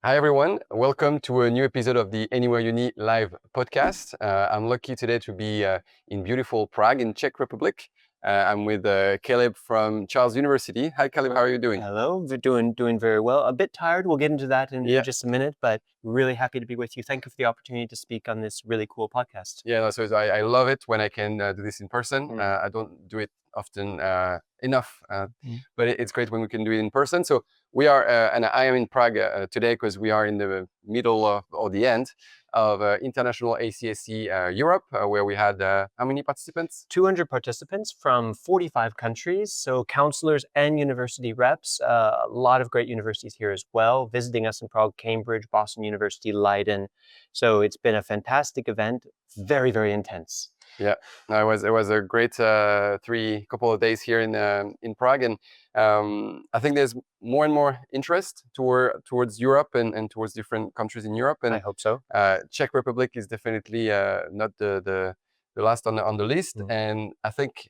Hi, everyone. Welcome to a new episode of the Anywhere Uni live podcast. I'm lucky today to be in beautiful Prague in Czech Republic. I'm with Caleb from Charles University. Hi, Caleb. How are you doing? Hello, we're doing very well. A bit tired. We'll get into that in Yeah. just a minute, but really happy to be with you. Thank you for the opportunity to speak on this really cool podcast. Yeah, no, so I love it when I can do this in person. I don't do it often enough, but it's great when we can do it in person. So we are, and I am in Prague today because we are in the middle of, or the end of International ACSC Europe, where we had how many participants? 200 participants from 45 countries, so counselors and university reps, a lot of great universities here as well, visiting us in Prague, Cambridge, Boston University, Leiden. So it's been a fantastic event, very, very intense. Yeah, no, it was a great couple of days here in Prague, and I think there's more and more interest towards Europe and towards different countries in Europe. And I hope so. Czech Republic is definitely not the last on the list. And I think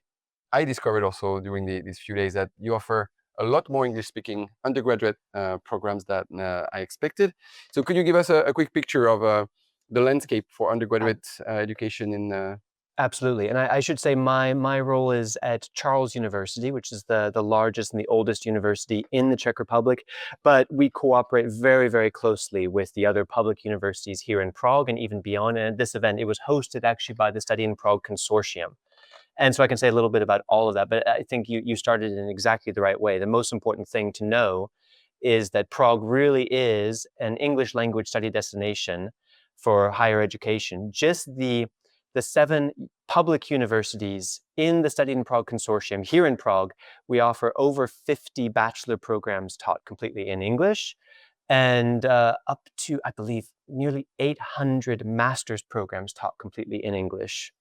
I discovered also during these few days that you offer a lot more English-speaking undergraduate programs than I expected. So could you give us a quick picture of the landscape for undergraduate education in Absolutely. And I should say my role is at Charles University, which is the largest and the oldest university in the Czech Republic. But we cooperate very, very closely with the other public universities here in Prague and even beyond. And at this event, it was hosted actually by the Study in Prague Consortium. And so I can say a little bit about all of that. But I think you started in exactly the right way. The most important thing to know is that Prague really is an English language study destination for higher education. Just the 7 public universities in the Study in Prague Consortium here in Prague, we offer over 50 bachelor programs taught completely in English and up to, I believe, nearly 800 master's programs taught completely in English.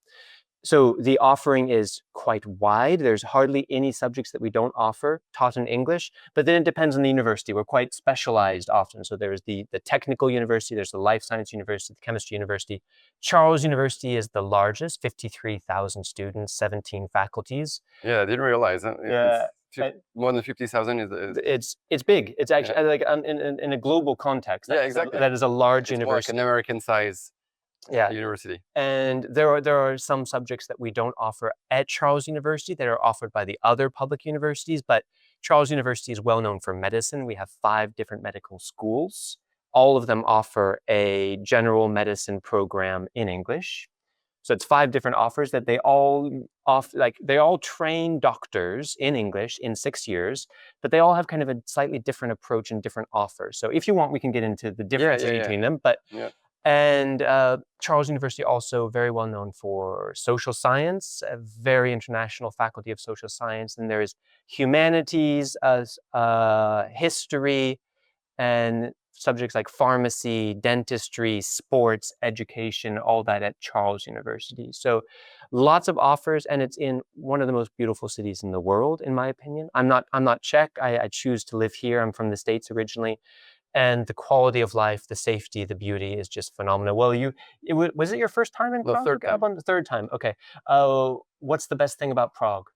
So the offering is quite wide. There's hardly any subjects that we don't offer taught in English, but then it depends on the university. We're quite specialized often. So there's the technical university, there's the life science university, the chemistry university. Charles University is the largest, 53,000 students, 17 faculties. Yeah, I didn't realize. Yeah. More than 50,000 It's big. It's actually like in a global context. Yeah, exactly. That is a large It's more like university. an American size university. And there are some subjects that we don't offer at Charles University that are offered by the other public universities, but Charles University is well known for medicine. We have 5 different medical schools. All of them offer a general medicine program in English. So it's 5 different offers that they all train doctors in English in 6 years, but they all have kind of a slightly different approach and different offers. So if you want, we can get into the differences between them. But and Charles University also very well known for social science, a very international faculty of social science. And there's humanities, history, and subjects like pharmacy, dentistry, sports, education, all that at Charles University. So lots of offers, and it's in one of the most beautiful cities in the world, in my opinion. I'm not Czech. I choose to live here. I'm from the States originally. And the quality of life, the safety, the beauty is just phenomenal. Well, was it your first time in Prague? No, third time. The third time. Okay. What's the best thing about Prague?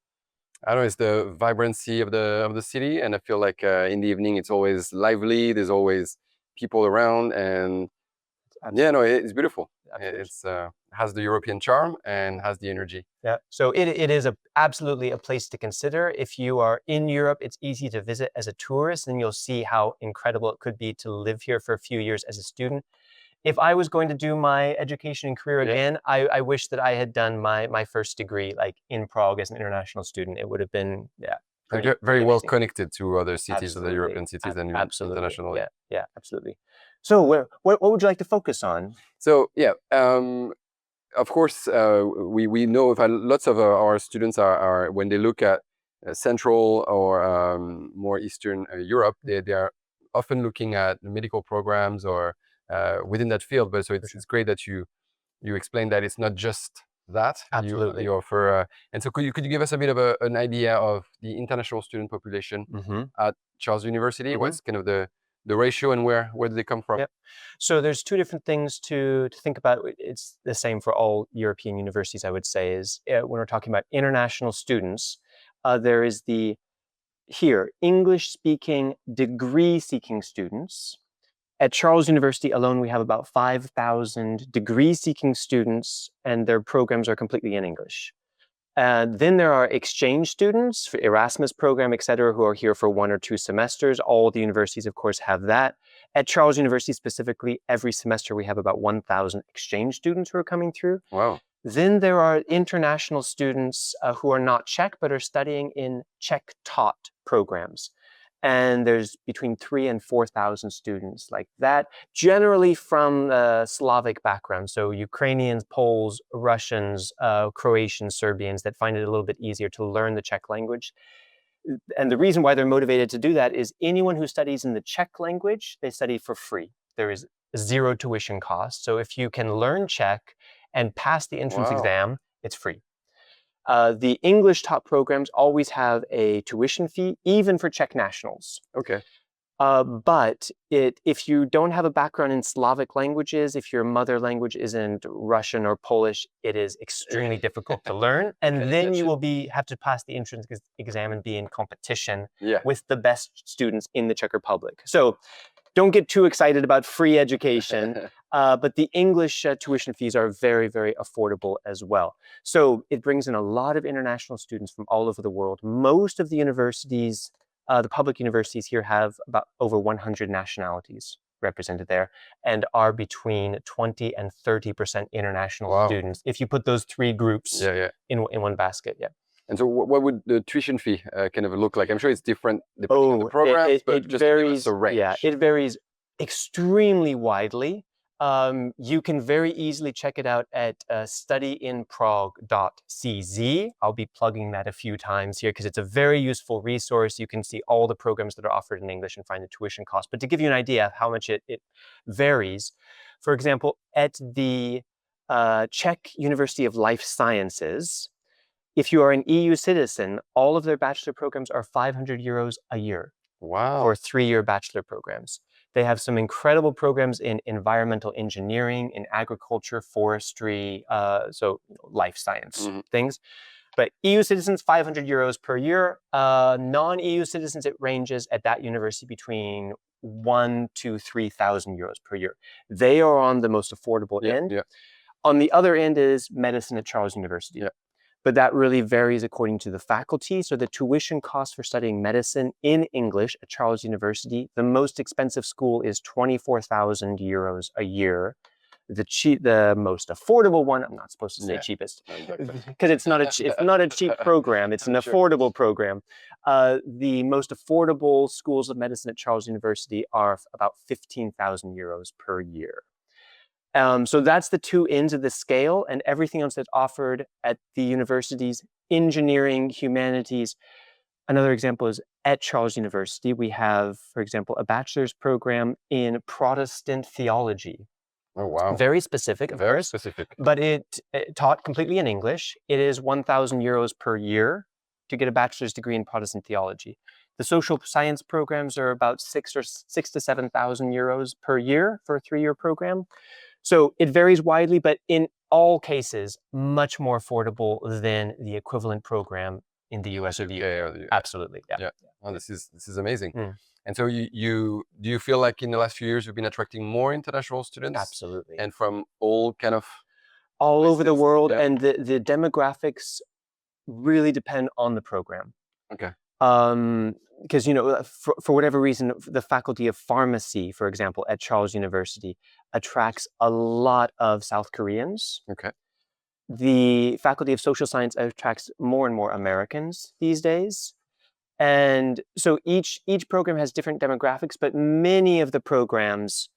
I don't know, it's the vibrancy of the city, and I feel like in the evening it's always lively. There's always people around, and yeah, no, it's beautiful. It's has the European charm and has the energy. Yeah, so it is absolutely a place to consider. If you are in Europe, it's easy to visit as a tourist, and you'll see how incredible it could be to live here for a few years as a student. If I was going to do my education and career again, I wish that I had done my first degree like in Prague as an international student. It would have been very well connected to other cities, other European cities, and absolutely internationally. Yeah, absolutely. So what would you like to focus on? So yeah, of course, we know if lots of our students are when they look at Central or more Eastern Europe, they are often looking at medical programs or within that field. But so it's great that you explain that it's not just that. Absolutely. You offer, and so could you give us a bit of an idea of the international student population at Charles University? What's kind of the ratio, and where do they come from? Yep. So there's 2 different things to think about. It's the same for all European universities, I would say, is when we're talking about international students, there is English-speaking degree-seeking students, At Charles University alone, we have about 5,000 degree-seeking students, and their programs are completely in English. Then there are exchange students for Erasmus program, et cetera, who are here for 1 or 2 semesters. All the universities, of course, have that. At Charles University specifically, every semester we have about 1,000 exchange students who are coming through. Wow. Then there are international students who are not Czech, but are studying in Czech-taught programs. And there's between 3,000 and 4,000 students like that, generally from Slavic backgrounds, so Ukrainians, Poles, Russians, Croatians, Serbians, that find it a little bit easier to learn the Czech language. And the reason why they're motivated to do that is anyone who studies in the Czech language, they study for free. There is 0 tuition cost. So if you can learn Czech and pass the entrance Wow. exam, it's free. The English taught programs always have a tuition fee, even for Czech nationals. Okay. But if you don't have a background in Slavic languages, if your mother language isn't Russian or Polish, it is extremely difficult to learn. And then you will have to pass the entrance exam and be in competition with the best students in the Czech Republic. So don't get too excited about free education, but the English tuition fees are very, very affordable as well. So it brings in a lot of international students from all over the world. Most of the universities, the public universities here, have about over 100 nationalities represented there, and are between 20 and 30% international students. If you put those 3 groups in one basket, And so what would the tuition fee kind of look like? I'm sure it's different depending on the programs, but it just varies, the range. Yeah, it varies extremely widely. You can very easily check it out at studyinprague.cz. I'll be plugging that a few times here because it's a very useful resource. You can see all the programs that are offered in English and find the tuition cost. But to give you an idea of how much it varies, for example, at the Czech University of Life Sciences, if you are an EU citizen, all of their bachelor programs are 500 euros a year. Wow. For 3-year bachelor programs. They have some incredible programs in environmental engineering, in agriculture, forestry, so life science things. But EU citizens, 500 euros per year. Non-EU citizens, it ranges at that university between 1,000 to 3,000 euros per year. They are on the most affordable end. On the other end is medicine at Charles University. But that really varies according to the faculty. So the tuition cost for studying medicine in English at Charles University, the most expensive school is 24,000 euros a year. The most affordable one, I'm not supposed to say cheapest, because it's not a cheap program. It's an affordable program. The most affordable schools of medicine at Charles University are about 15,000 euros per year. So that's the 2 ends of the scale, and everything else that's offered at the universities, engineering, humanities. Another example is at Charles University, we have, for example, a bachelor's program in Protestant theology. Oh, wow. Very specific, of course. But it taught completely in English. It is 1,000 euros per year to get a bachelor's degree in Protestant theology. The social science programs are about 6,000 to 7,000 euros per year for a 3-year program. So it varies widely, but in all cases, much more affordable than the equivalent program in the US or the UK. Absolutely, Oh, this is amazing. And so do you feel like in the last few years you've been attracting more international students? Absolutely. And from all kind of all over the world, and the demographics really depend on the program. Okay. Because, for whatever reason, the faculty of pharmacy, for example, at Charles University, attracts a lot of South Koreans. Okay. The faculty of social science attracts more and more Americans these days. And so each program has different demographics, but many of the programs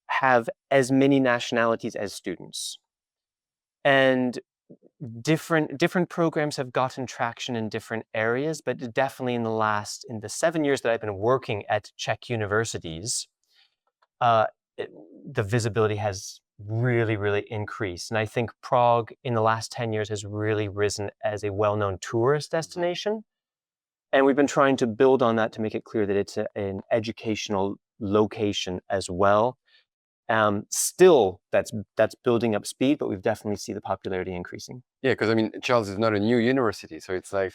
have as many nationalities as students. And different programs have gotten traction in different areas, but definitely in the 7 years that I've been working at Czech universities, the visibility has really, really increased. And I think Prague in the last 10 years has really risen as a well-known tourist destination. And we've been trying to build on that to make it clear that it's an educational location as well. Still, that's building up speed, but we've definitely seen the popularity increasing. Yeah, because I mean, Charles is not a new university, so it's like...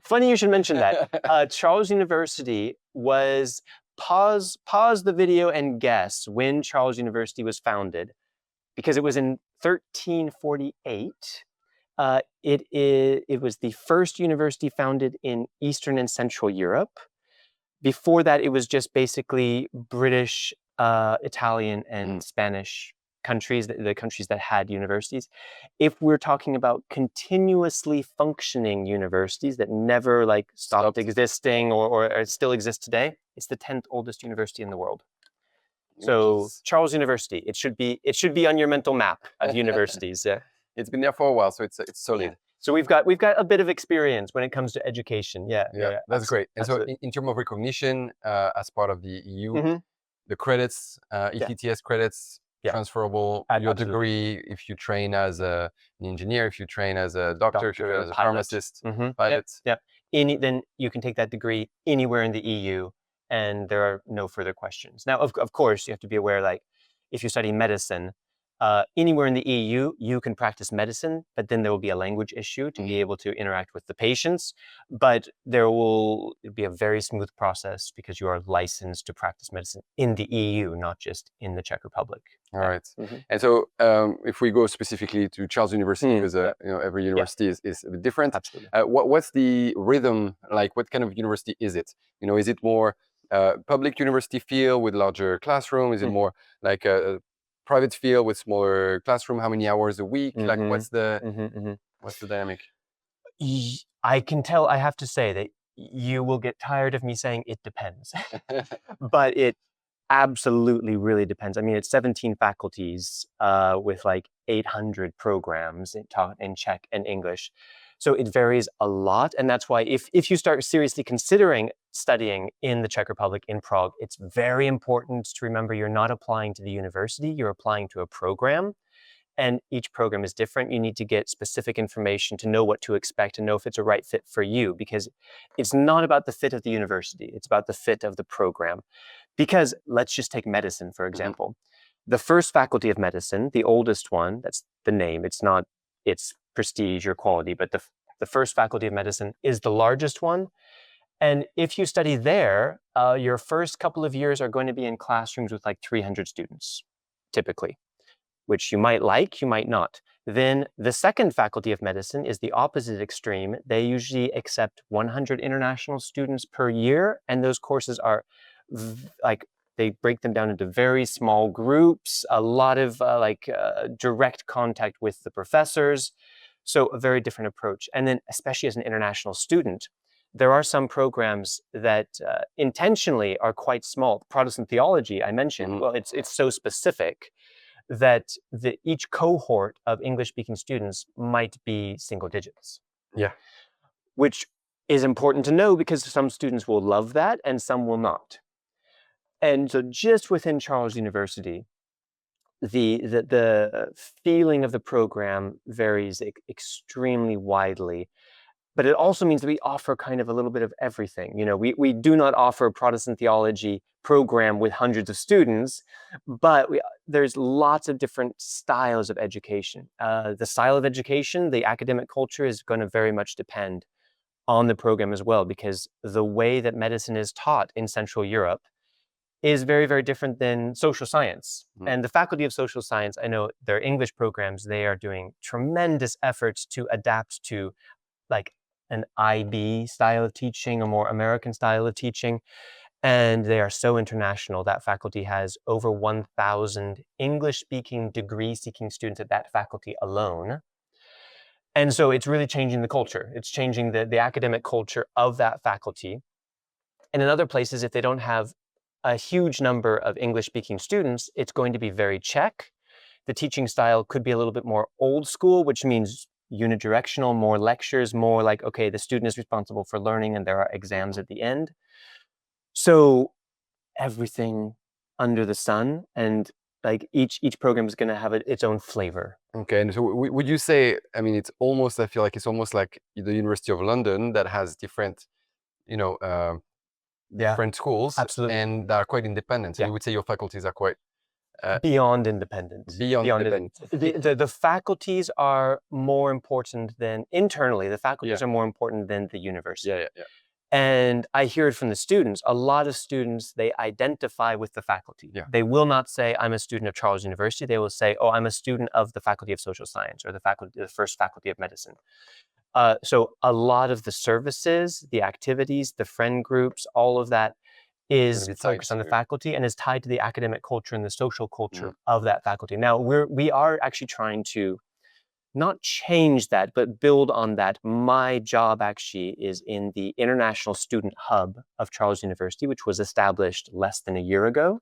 Funny you should mention that. Charles University was pause the video and guess when Charles University was founded, because it was in 1348. It was the first university founded in Eastern and Central Europe. Before that, it was just basically British, Italian, and Spanish countries, the countries that had universities. If we're talking about continuously functioning universities that never like stopped existing or still exist today, it's the 10th oldest university in the world. So Charles University, it should be on your mental map of universities. Yeah. It's been there for a while, so it's solid. Yeah. So we've got a bit of experience when it comes to education. Yeah, that's great. And so in terms of recognition, as part of the EU, the credits, ETTS credits, transferable. Your degree, if you train as an engineer, if you train as a doctor, if you train as a pharmacist, pilot. Then you can take that degree anywhere in the EU, and there are no further questions. Now, of course, you have to be aware, like, if you study medicine, anywhere in the EU, you can practice medicine, but then there will be a language issue to be able to interact with the patients. But there will be a very smooth process because you are licensed to practice medicine in the EU, not just in the Czech Republic. All right. And so if we go specifically to Charles University, because every university is a bit different. Absolutely. What's the rhythm like? What kind of university is it? Is it more public university feel with larger classroom? Is it more like a private feel with smaller classroom? How many hours a week? Like what's the dynamic? I can tell, I have to say that you will get tired of me saying it depends, but it absolutely really depends. I mean, it's 17 faculties with like 800 programs taught in Czech and English. So it varies a lot. And that's why if you start seriously considering studying in the Czech Republic, in Prague, it's very important to remember you're not applying to the university, you're applying to a program. And each program is different. You need to get specific information to know what to expect and know if it's a right fit for you, because it's not about the fit of the university, it's about the fit of the program. Because let's just take medicine, for example. The first faculty of medicine, the oldest one, that's the name, it's not its prestige or quality, but the first faculty of medicine is the largest one. And if you study there, your first couple of years are going to be in classrooms with like 300 students, typically, which you might like, you might not. Then the second faculty of medicine is the opposite extreme. They usually accept 100 international students per year, and those courses are they break them down into very small groups, a lot of direct contact with the professors. So a very different approach. And then especially as an international student, there are some programs that intentionally are quite small. Protestant theology, I mentioned, well, it's so specific that each cohort of English-speaking students might be single digits. Yeah. Which is important to know because some students will love that and some will not. And so just within Charles University, the feeling of the program varies extremely widely. But it also means that we offer kind of a little bit of everything. We do not offer a Protestant theology program with hundreds of students, but there's lots of different styles of education. The style of education, the academic culture is going to very much depend on the program as well, because the way that medicine is taught in Central Europe is very, very different than social science. And the Faculty of Social Science, I know their English programs, they are doing tremendous efforts to adapt to like an IB style of teaching, a more American style of teaching. And they are so international. That faculty has over 1,000 English-speaking degree-seeking students at that faculty alone. And so it's really changing the culture. It's changing the academic culture of that faculty. And in other places, if they don't have a huge number of English-speaking students, it's going to be very Czech. The teaching style could be a little bit more old school, which means unidirectional, more lectures, more like, okay, the student is responsible for learning and there are exams at the end. So everything under the sun, and like each program is going to have its own flavor. Okay, and so would you say, I mean, I feel like it's almost like the University of London that has different, different schools. Absolutely. And that are quite independent. So you would say your faculties are quite beyond independent. Beyond independent. The faculties are more important than internally. The faculties are more important than the university. Yeah. And I hear it from the students. A lot of students, they identify with the faculty. Yeah. They will not say, I'm a student of Charles University. They will say, oh, I'm a student of the Faculty of Social Science or the first Faculty of Medicine. So a lot of the services, the activities, the friend groups, all of that is focused on the faculty and is tied to the academic culture and the social culture of that faculty. Now, we are actually trying to not change that, but build on that. My job actually is in the International Student Hub of Charles University, which was established less than a year ago.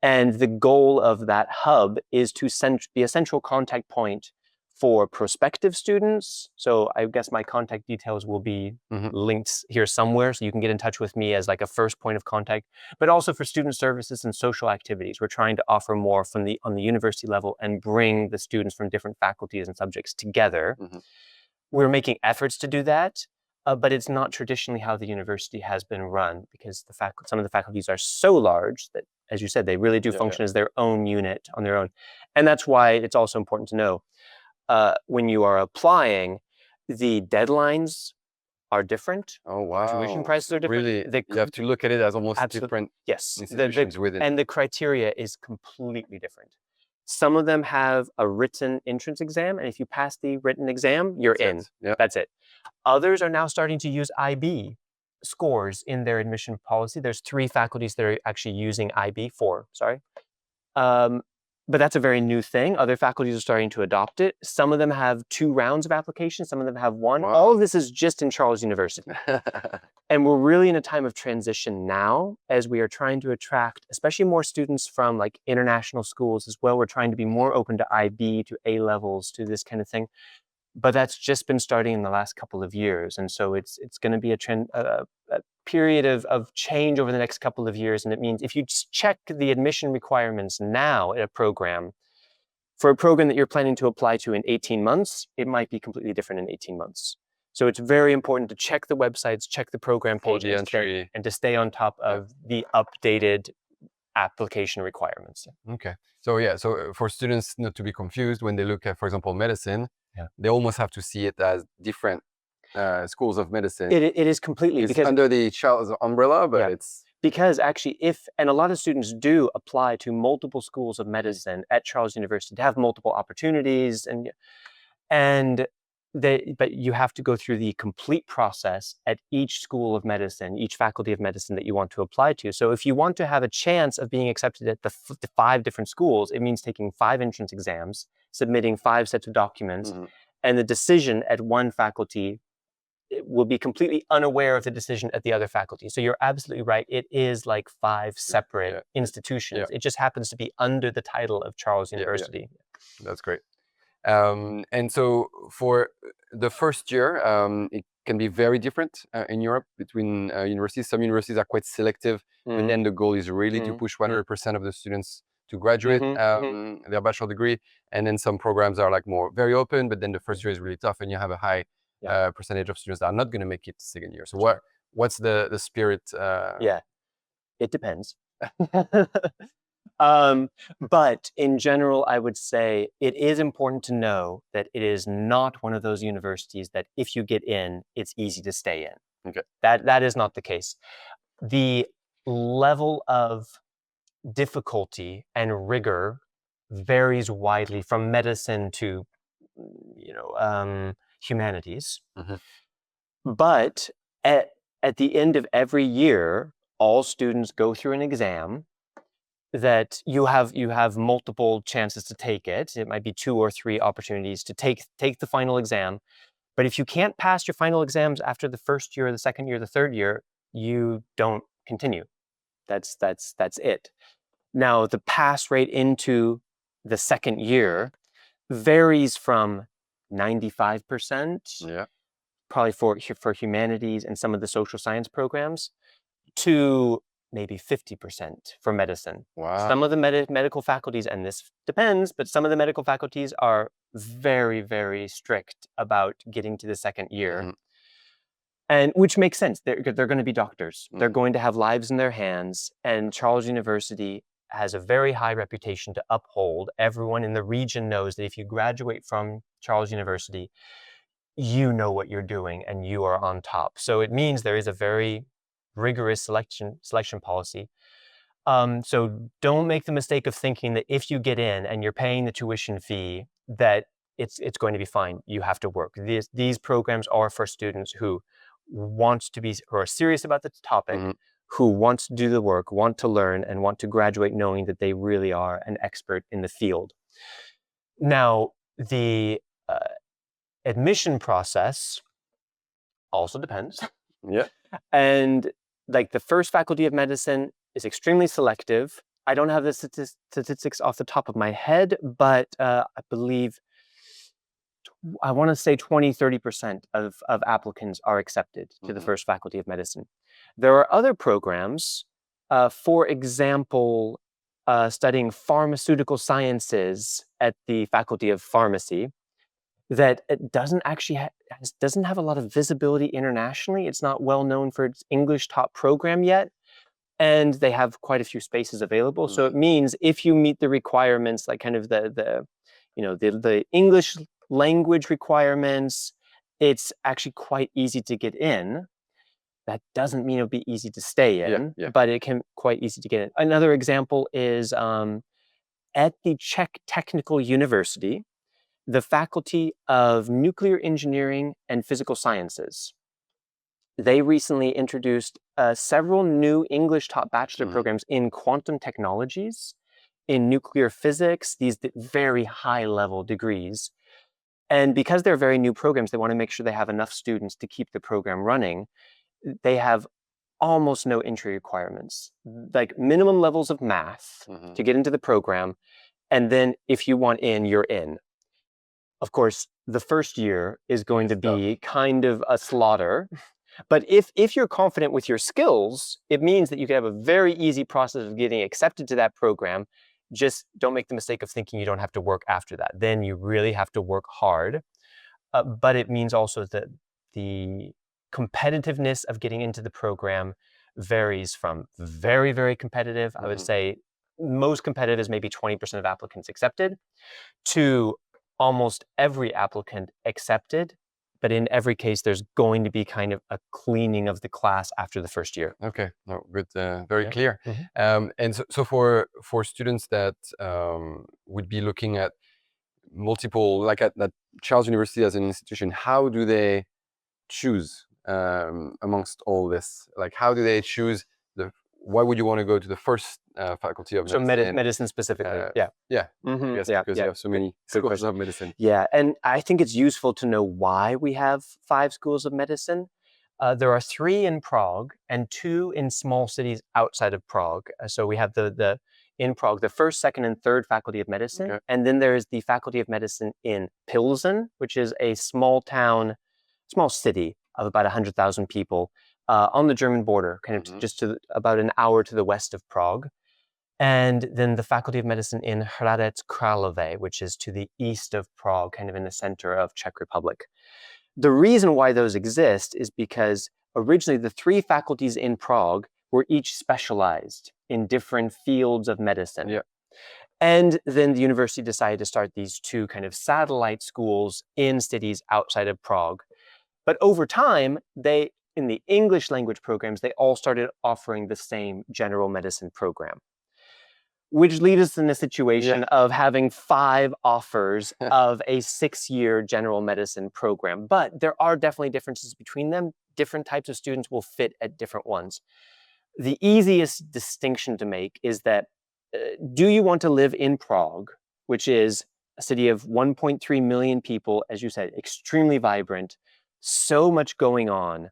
And the goal of that hub is to be a central contact point for prospective students. So I guess my contact details will be linked here somewhere, so you can get in touch with me as like a first point of contact, but also for student services and social activities. We're trying to offer more on the university level and bring the students from different faculties and subjects together. We're making efforts to do that, but it's not traditionally how the university has been run, because some of the faculties are so large that, as you said, they really do function as their own unit on their own. And that's why it's also important to know, when you are applying, the deadlines are different. Oh, wow. Tuition prices are different. Really, you have to look at it as almost different institutions within. And the criteria is completely different. Some of them have a written entrance exam, and if you pass the written exam, you're in. That's it. Others are now starting to use IB scores in their admission policy. There's 3 faculties that are actually using IB, 4, sorry. But that's a very new thing. Other faculties are starting to adopt it. Some of them have 2 rounds of applications. Some of them have 1. Wow. All of this is just in Charles University. And we're really in a time of transition now, as we are trying to attract, especially more students from like international schools as well. We're trying to be more open to IB, to A levels, to this kind of thing. But that's just been starting in the last couple of years. And so it's going to be a period of change over the next couple of years. And it means if you just check the admission requirements now at a program, for a program that you're planning to apply to in 18 months, it might be completely different in 18 months. So it's very important to check the websites, check the program page, and to stay on top of the updated application requirements. Okay. So for students not to be confused when they look at, for example, medicine, they almost have to see it as different schools of medicine. It is completely, because under the Charles umbrella, but it's because actually, and a lot of students do apply to multiple schools of medicine at Charles University to have multiple opportunities, but you have to go through the complete process at each school of medicine, each faculty of medicine that you want to apply to. So if you want to have a chance of being accepted at the 5 different schools, it means taking 5 entrance exams, submitting 5 sets of documents, and the decision at one faculty will be completely unaware of the decision at the other faculty. So you're absolutely right. It is like 5 separate institutions. It just happens to be under the title of Charles University. That's great. And so for the first year, it can be very different in Europe between universities. Some universities are quite selective, but then the goal is really to push 100% of the students to graduate their bachelor degree. And then some programs are like very open, but then the first year is really tough, and you have a high percentage of students that are not going to make it the second year. So what's the spirit? It depends. But in general, I would say it is important to know that it is not one of those universities that if you get in, it's easy to stay in. Okay. That is not the case. The level of difficulty and rigor varies widely from medicine to, humanities. But at the end of every year, all students go through an exam that you have multiple chances to take it. It might be 2 or 3 opportunities to take the final exam. But if you can't pass your final exams after the first year, the second year, the third year, you don't continue. That's it. Now, the pass rate into the second year varies from 95%, probably for humanities and some of the social science programs, to maybe 50% for medicine. Wow. Some of the medical faculties, and this depends, but some of the medical faculties are very, very strict about getting to the second year. And which makes sense. They're going to be doctors. They're going to have lives in their hands. And Charles University has a very high reputation to uphold. Everyone in the region knows that if you graduate from Charles University, you know what you're doing and you are on top. So it means there is a very rigorous selection policy. So don't make the mistake of thinking that if you get in and you're paying the tuition fee, that it's going to be fine. You have to work. These programs are for students who who are serious about the topic, Mm-hmm. who want to do the work, want to learn, and want to graduate knowing that they really are an expert in the field. Now, the admission process also depends. Yeah. And like the first faculty of medicine is extremely selective. I don't have the statistics off the top of my head, but I believe I want to say 20-30% of applicants are accepted to the first faculty of medicine. There are other programs, for example, studying pharmaceutical sciences at the faculty of pharmacy, that it doesn't actually doesn't have a lot of visibility internationally. It's not well known for its English top program yet, and they have quite a few spaces available. So it means if you meet the requirements, like kind of the English language requirements, it's actually quite easy to get in. That doesn't mean it'll be easy to stay in, but it can quite easy to get in. Another example is at the Czech Technical University, the Faculty of Nuclear Engineering and Physical Sciences. They recently introduced several new English top bachelor programs in quantum technologies, in nuclear physics, these very high level degrees. And because they're very new programs, they want to make sure they have enough students to keep the program running. They have almost no entry requirements, like minimum levels of math to get into the program. And then if you want in, you're in. Of course, the first year is going to be kind of a slaughter. But if you're confident with your skills, it means that you can have a very easy process of getting accepted to that program. Just don't make the mistake of thinking you don't have to work after that. Then you really have to work hard. But it means also that the competitiveness of getting into the program varies from very, very competitive. I would say most competitive is maybe 20% of applicants accepted, to almost every applicant accepted, but in every case, there's going to be kind of a cleaning of the class after the first year. Okay, no, good, very clear. And so for students that would be looking at multiple, like at Charles University as an institution, how do they choose amongst all this? Like, how do they choose why would you want to go to the first faculty of medicine? So medicine specifically, yeah. Yes, Mhm, because yeah, you have so many Good schools question. of medicine. Yeah, and I think it's useful to know why we have 5 schools of medicine. There are 3 in Prague and 2 in small cities outside of Prague. So we have in Prague, the first, second, and third faculty of medicine. Okay. And then there is the faculty of medicine in Pilsen, which is a small city of about 100,000 people on the German border, kind of just about an hour to the west of Prague. And then the Faculty of Medicine in Hradec Králové, which is to the east of Prague, kind of in the center of Czech Republic. The reason why those exist is because originally the 3 faculties in Prague were each specialized in different fields of medicine. Yeah. And then the university decided to start these 2 kind of satellite schools in cities outside of Prague. But over time, in the English language programs, they all started offering the same general medicine program, which leaves us in a situation of having 5 offers of a 6-year general medicine program. But there are definitely differences between them. Different types of students will fit at different ones. The easiest distinction to make is that do you want to live in Prague, which is a city of 1.3 million people, as you said, extremely vibrant, so much going on.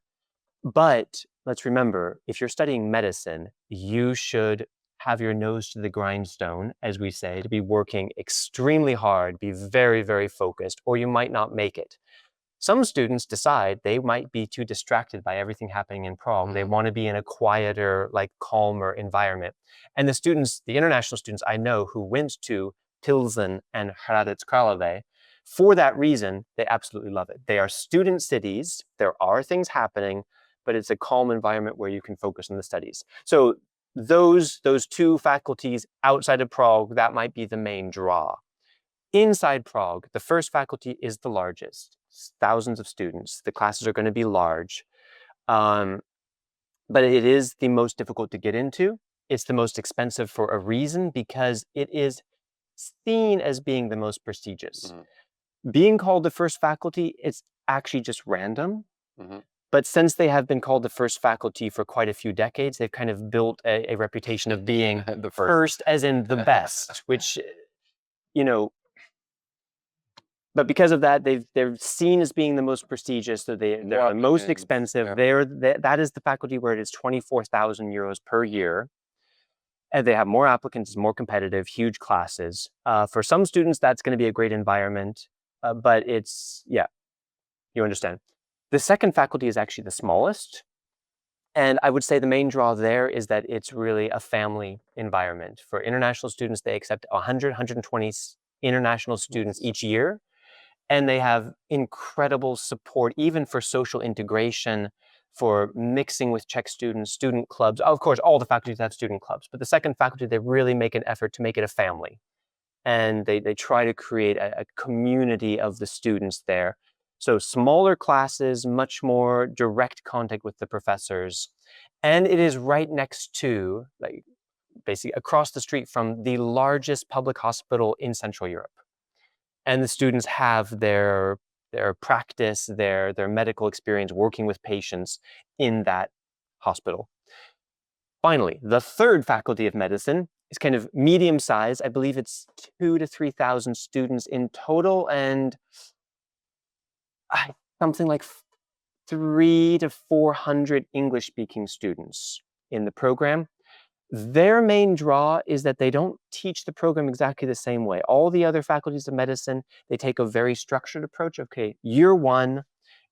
But let's remember, if you're studying medicine, you should have your nose to the grindstone, as we say, to be working extremely hard, be very, very focused, or you might not make it. Some students decide they might be too distracted by everything happening in Prague. They want to be in a quieter, like calmer environment. And the international students I know who went to Pilsen and Hradec Králové, for that reason, they absolutely love it. They are student cities. There are things happening, but it's a calm environment where you can focus on the studies. So those 2 faculties outside of Prague, that might be the main draw. Inside Prague, the first faculty is the largest. It's thousands of students. The classes are going to be large. But it is the most difficult to get into. It's the most expensive for a reason, because it is seen as being the most prestigious. Being called the first faculty, it's actually just random. But since they have been called the first faculty for quite a few decades, they've kind of built a reputation of being The first as in the best, which, you know, but because of that, they're seen as being the most prestigious, so they're the most expensive. That is the faculty where it is 24,000 euros per year. And they have more applicants, it's more competitive, huge classes. For some students, that's going to be a great environment, but it's, yeah, you understand. The second faculty is actually the smallest. And I would say the main draw there is that it's really a family environment. For international students, they accept 100, 120 international students each year. And they have incredible support, even for social integration, for mixing with Czech students, student clubs. Of course, all the faculties have student clubs, but the second faculty, they really make an effort to make it a family. And they try to create a community of the students there. So smaller classes, much more direct contact with the professors. And it is right next to, like, basically across the street from the largest public hospital in Central Europe. And the students have their practice, their medical experience working with patients in that hospital. Finally, the third faculty of medicine is kind of medium size. I believe it's 2,000 to 3,000 students in total, and something like 300 to 400 English-speaking students in the program. Their main draw is that they don't teach the program exactly the same way. All the other faculties of medicine, they take a very structured approach. Okay, year one,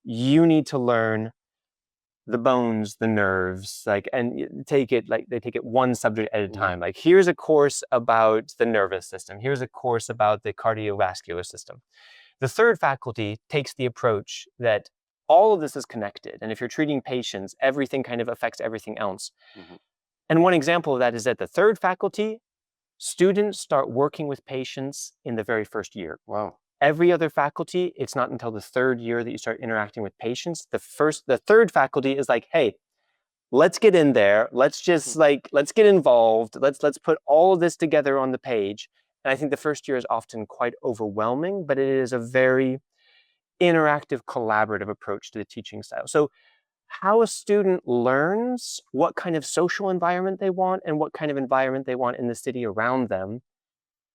you need to learn the bones, the nerves, and they take it one subject at a time. Like, here's a course about the nervous system. Here's a course about the cardiovascular system. The third faculty takes the approach that all of this is connected. And if you're treating patients, everything kind of affects everything else. And one example of that is that the third faculty, students start working with patients in the very first year. Wow. Every other faculty, it's not until the third year that you start interacting with patients. The third faculty is like, hey, let's get in there. Let's just let's get involved. Let's put all of this together on the page. And I think the first year is often quite overwhelming, but it is a very interactive, collaborative approach to the teaching style. So how a student learns, what kind of social environment they want, and what kind of environment they want in the city around them,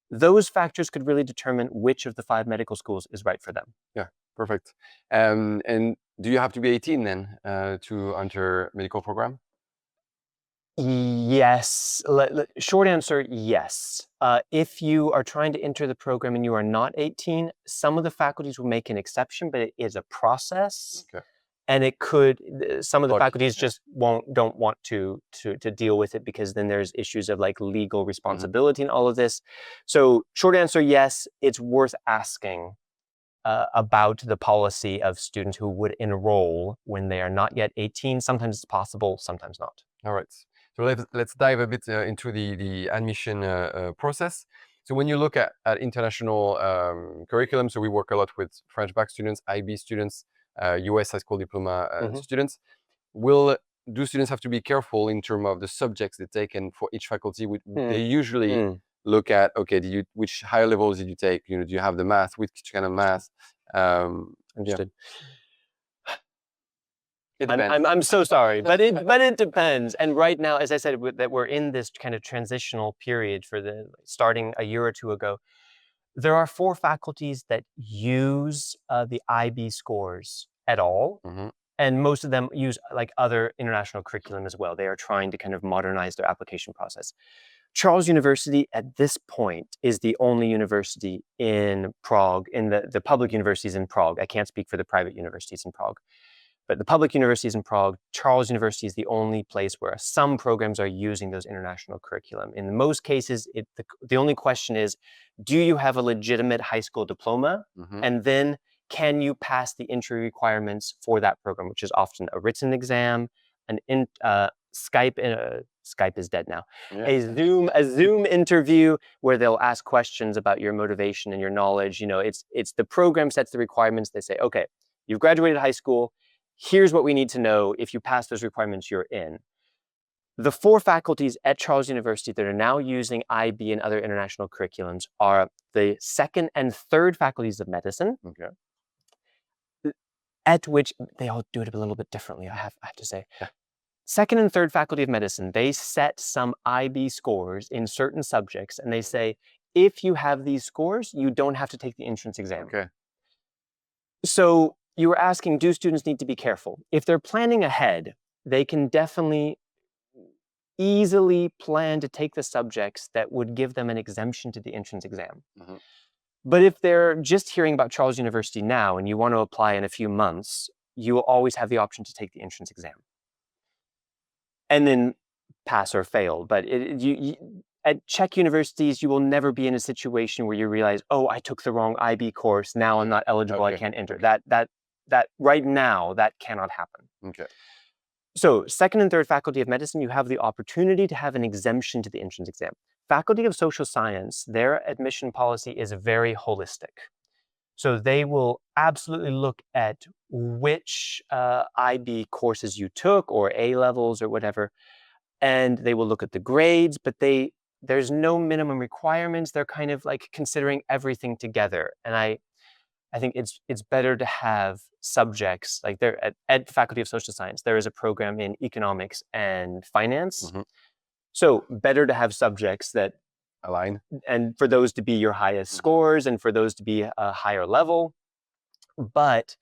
those factors could really determine which of the 5 medical schools is right for them. Yeah, perfect. And do you have to be 18 then to enter medical program? Yes. Short answer, yes. If you are trying to enter the program and you are not 18, some of the faculties will make an exception, but it is a process. Okay. And it could, some of the faculties just don't want to deal with it, because then there's issues of like legal responsibility and all of this. So short answer, yes, it's worth asking about the policy of students who would enroll when they are not yet 18. Sometimes it's possible, sometimes not. All right. So let's dive a bit into the admission process. So when you look at international curriculum, so we work a lot with French bac students, IB students, US high school diploma students. Do students have to be careful in terms of the subjects they take, and for each faculty, they usually look at, okay, which higher levels did you take? Do you have the math? Which kind of math? Understood. Yeah. I'm so sorry, but it depends. And right now, as I said, that we're in this kind of transitional period for starting a year or two ago. There are 4 faculties that use the IB scores at all. And most of them use like other international curriculum as well. They are trying to kind of modernize their application process. Charles University at this point is the only university in Prague, in the public universities in Prague. I can't speak for the private universities in Prague. But the public universities in Prague, Charles University is the only place where some programs are using those international curriculum. In most cases, the only question is, do you have a legitimate high school diploma? And then can you pass the entry requirements for that program, which is often a written exam, Skype Skype is dead now. Yeah. A Zoom interview where they'll ask questions about your motivation and your knowledge. It's the program sets the requirements. They say, okay, you've graduated high school. Here's what we need to know. If you pass those requirements, you're in. The 4 faculties at Charles University that are now using IB and other international curriculums are the 2nd and 3rd faculties of medicine. Okay. At which they all do it a little bit differently, I have to say. Yeah. 2nd and 3rd faculty of medicine, they set some IB scores in certain subjects, and they say, if you have these scores, you don't have to take the entrance exam. Okay. So you were asking, do students need to be careful? If they're planning ahead, they can definitely easily plan to take the subjects that would give them an exemption to the entrance exam. Mm-hmm. But if they're just hearing about Charles University now and you want to apply in a few months, you will always have the option to take the entrance exam and then pass or fail. But at Czech universities, you will never be in a situation where you realize, oh, I took the wrong IB course. Now I'm not eligible. Okay. I can't enter. That right now, that cannot happen. Okay. So 2nd and 3rd faculty of medicine, you have the opportunity to have an exemption to the entrance exam. Faculty of social science, their admission policy is very holistic. So they will absolutely look at which IB courses you took or A levels or whatever, and they will look at the grades, but there's no minimum requirements. They're kind of like considering everything together. And I think it's better to have subjects like there at Faculty of Social Science. There is a program in economics and finance. Mm-hmm. So better to have subjects that align, and for those to be your highest scores and for those to be a higher level. But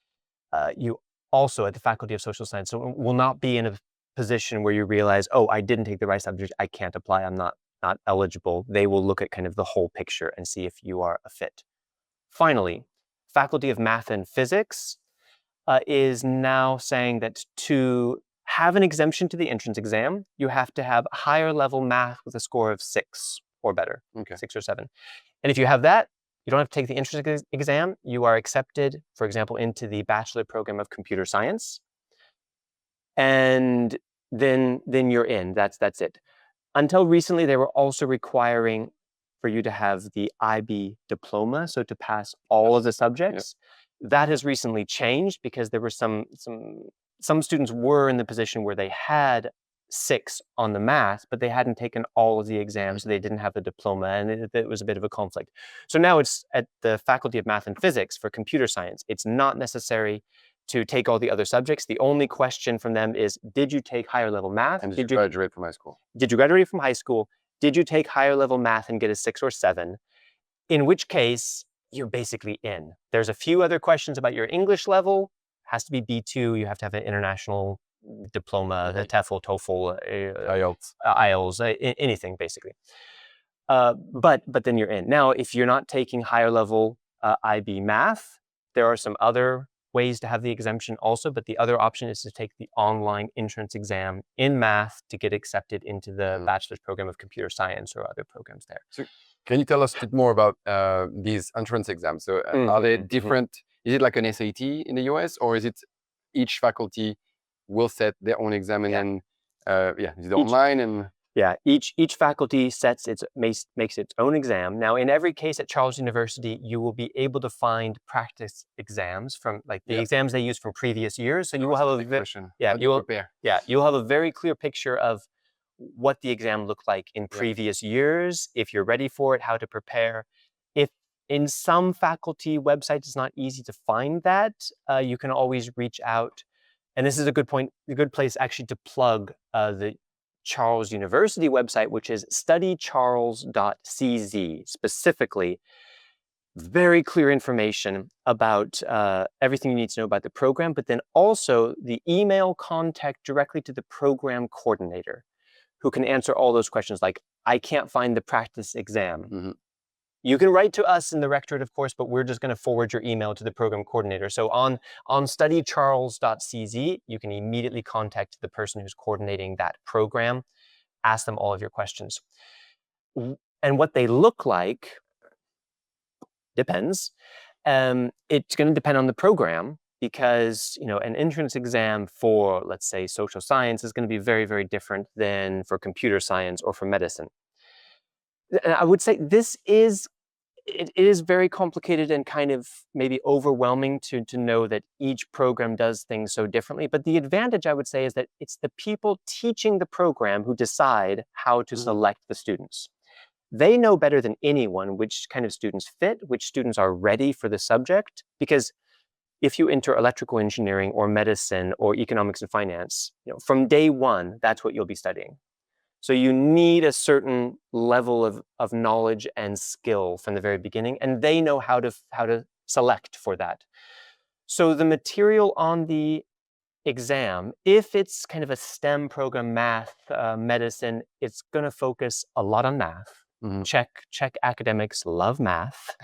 you also at the Faculty of Social Science will not be in a position where you realize, oh, I didn't take the right subject, I can't apply, I'm not eligible. They will look at kind of the whole picture and see if you are a fit. Finally, Faculty of Math and Physics is now saying that to have an exemption to the entrance exam, you have to have higher level math with a score of 6 or better, 6 or 7. And if you have that, you don't have to take the entrance exam. You are accepted, for example, into the bachelor program of computer science. And then you're in. That's it. Until recently, they were also requiring for you to have the IB diploma, so to pass all of the subjects. Yep. That has recently changed because there were some students were in the position where they had 6 on the math, but they hadn't taken all of the exams, so they didn't have the diploma, and it was a bit of a conflict. So now it's at the Faculty of Math and Physics for computer science. It's not necessary to take all the other subjects. The only question from them is, did you take higher level math? And did you graduate from high school? Did you graduate from high school? Did you take higher level math and get a 6 or 7? In which case, you're basically in. There's a few other questions about your English level. Has to be B2. You have to have an international diploma, the TEFL, TOEFL, IELTS, anything basically. But then you're in. Now, if you're not taking higher level IB math, there are some other ways to have the exemption also, but the other option is to take the online entrance exam in math to get accepted into the bachelor's program of computer science or other programs there. So can you tell us a bit more about these entrance exams? So are they different? Is it like an SAT in the US, or is it each faculty will set their own exam and then is it online and... Yeah, each faculty makes its own exam. Now, in every case at Charles University, you will be able to find practice exams from like the exams they use from previous years. So you will have you'll have a very clear picture of what the exam looked like in previous years. If you're ready for it, how to prepare. If in some faculty websites it's not easy to find that, you can always reach out. And this is a good place actually to plug the Charles University website, which is studycharles.cz. Specifically, very clear information about everything you need to know about the program, but then also the email contact directly to the program coordinator who can answer all those questions like, I can't find the practice exam. Mm-hmm. You can write to us in the rectorate, of course, but we're just going to forward your email to the program coordinator. So on studycharles.cz, you can immediately contact the person who's coordinating that program, ask them all of your questions. And what they look like depends. It's going to depend on the program. because an entrance exam for, let's say, social science is going to be very, very different than for computer science or for medicine. And I would say it is very complicated and kind of maybe overwhelming to know that each program does things so differently. But the advantage, I would say, is that it's the people teaching the program who decide how to select the students. They know better than anyone which kind of students fit, which students are ready for the subject, because if you enter electrical engineering or medicine or economics and finance, from day one, that's what you'll be studying. So you need a certain level of knowledge and skill from the very beginning, and they know how to select for that. So the material on the exam, if it's kind of a STEM program, math, medicine, it's going to focus a lot on math. Czech academics love math.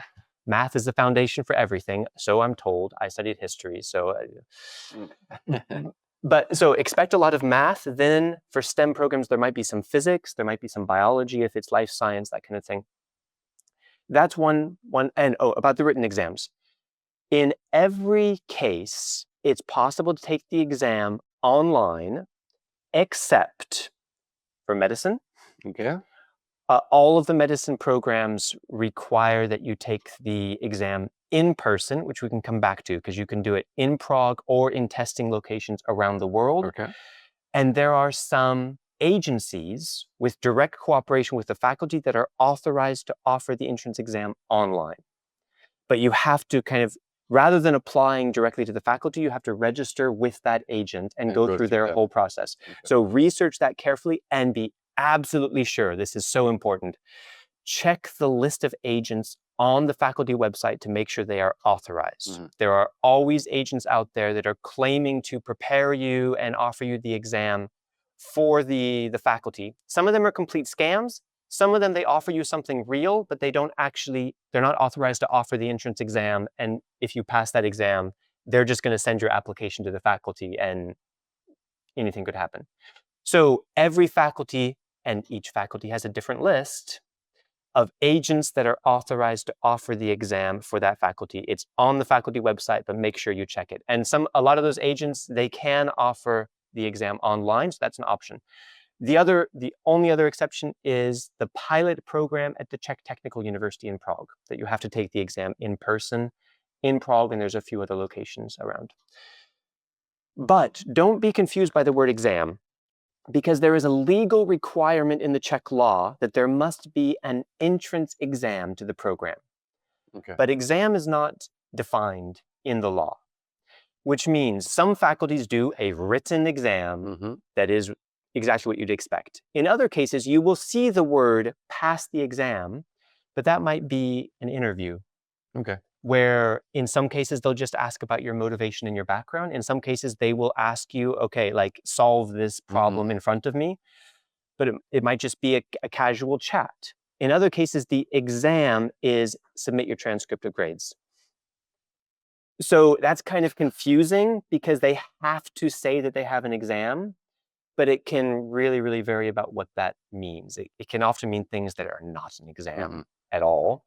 Math is the foundation for everything, so I'm told. I studied history, so so expect a lot of math. Then for STEM programs, there might be some physics, there might be some biology if it's life science, that kind of thing. That's one. And about the written exams. In every case, it's possible to take the exam online, except for medicine. Okay. All of the medicine programs require that you take the exam in person, which we can come back to, because you can do it in Prague or in testing locations around the world. Okay. And there are some agencies with direct cooperation with the faculty that are authorized to offer the entrance exam online. But you have to rather than applying directly to the faculty, you have to register with that agent and go through their whole process. Okay. So research that carefully and be absolutely sure, this is so important, check the list of agents on the faculty website to make sure they are authorized. There are always agents out there that are claiming to prepare you and offer you the exam for the faculty. Some of them are complete scams. Some of them, they offer you something real, but they're not authorized to offer the entrance exam. And if you pass that exam, they're just going to send your application to the faculty and anything could happen. So every faculty, and each faculty has a different list of agents that are authorized to offer the exam for that faculty. It's on the faculty website, but make sure you check it. And a lot of those agents, they can offer the exam online, so that's an option. The only other exception is the pilot program at the Czech Technical University in Prague, that you have to take the exam in person in Prague, and there's a few other locations around. But don't be confused by the word exam, because there is a legal requirement in the Czech law that there must be an entrance exam to the program. Okay. But exam is not defined in the law, which means some faculties do a written exam that is exactly what you'd expect. In other cases, you will see the word pass the exam, but that might be an interview. Okay. Where in some cases, they'll just ask about your motivation and your background. In some cases, they will ask you, okay, like solve this problem in front of me. But it might just be a casual chat. In other cases, the exam is submit your transcript of grades. So that's kind of confusing because they have to say that they have an exam, but it can really, really vary about what that means. It can often mean things that are not an exam at all.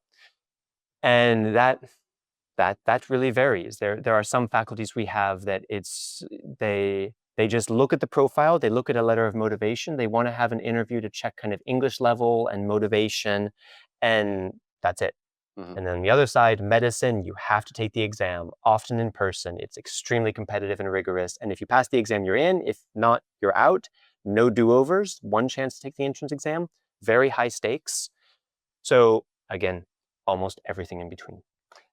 And that really varies. There are some faculties we have that they just look at the profile, they look at a letter of motivation, they want to have an interview to check kind of English level and motivation, and that's it. And then on the other side, medicine, you have to take the exam, often in person. It's extremely competitive and rigorous. And if you pass the exam, you're in. If not, you're out. No do-overs, one chance to take the entrance exam, very high stakes. So again, almost everything in between.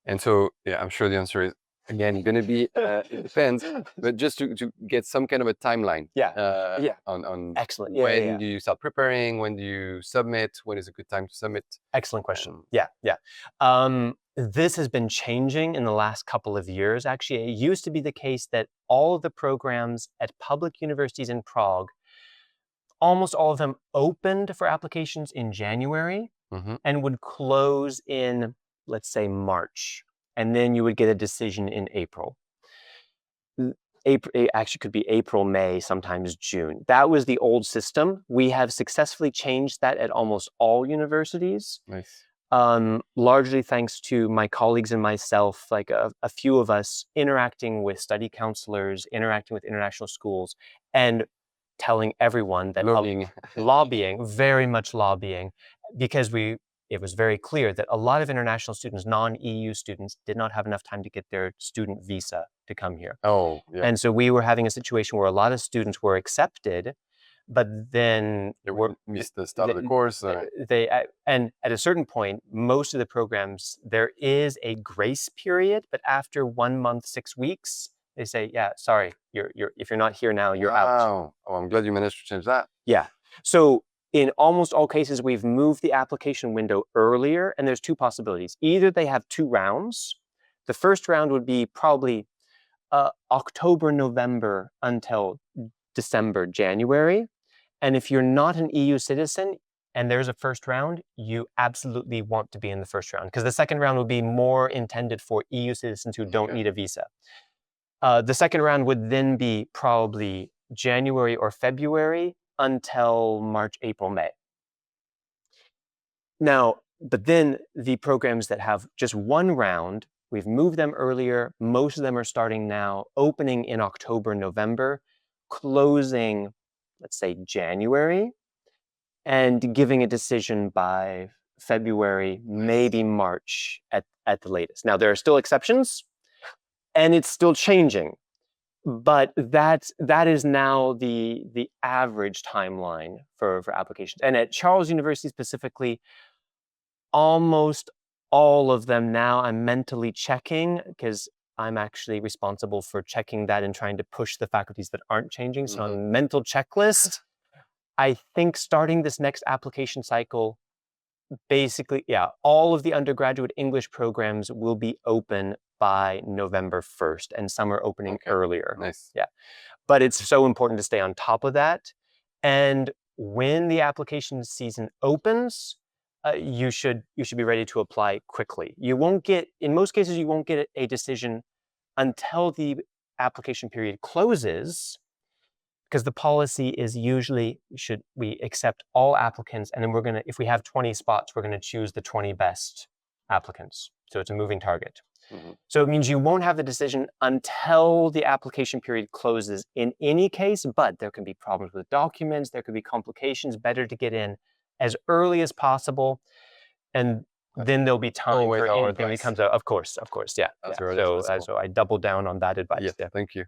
And so, yeah, I'm sure the answer is, again, going to be, it depends, but just to get some kind of a timeline. On excellent. When do you start preparing? When do you submit? When is a good time to submit? Excellent question. This has been changing in the last couple of years. Actually, it used to be the case that all of the programs at public universities in Prague, almost all of them opened for applications in January and would close in, let's say, March, and then you would get a decision in April. It actually could be April, May, sometimes June. That was the old system. We have successfully changed that at almost all universities. Nice. Largely thanks to my colleagues and myself, like a few of us interacting with study counselors, interacting with international schools, and telling everyone that lobbying, very much lobbying, because it was very clear that a lot of international students, non-EU students, did not have enough time to get their student visa to come here. Oh, yeah. And so we were having a situation where a lot of students were accepted, but then They missed the start of the course. And at a certain point, most of the programs, there is a grace period, but after 1 month, 6 weeks, they say, yeah, sorry, if you're not here now, you're out. Wow. Oh, I'm glad you managed to change that. Yeah. So in almost all cases, we've moved the application window earlier, and there's two possibilities. Either they have 2 rounds. The first round would be probably October, November until December, January. And if you're not an EU citizen and there's a first round, you absolutely want to be in the first round, because the second round would be more intended for EU citizens who don't need a visa. The second round would then be probably January or February until March, April, May. Now, but then the programs that have just 1 round, we've moved them earlier. Most of them are starting now, opening in October, November, closing, let's say, January, and giving a decision by February, maybe March at the latest. Now, there are still exceptions, and it's still changing, but that is now the average timeline for applications. And at Charles University specifically, almost all of them now I'm mentally checking, because I'm actually responsible for checking that and trying to push the faculties that aren't changing. So on a mental checklist, I think starting this next application cycle, basically, yeah, all of the undergraduate English programs will be open by November 1st, and some are opening earlier. Nice. Yeah. But it's so important to stay on top of that. And when the application season opens, you should be ready to apply quickly. You won't get, in most cases, you won't get a decision until the application period closes, because the policy is usually we accept all applicants, and then if we have 20 spots, we're gonna choose the 20 best applicants. So it's a moving target. So it means you won't have the decision until the application period closes in any case, but there can be problems with documents, there could be complications. Better to get in as early as possible, and then there'll be time for anything that comes out. Of course, yeah. So I double down on that advice. Yes, thank you.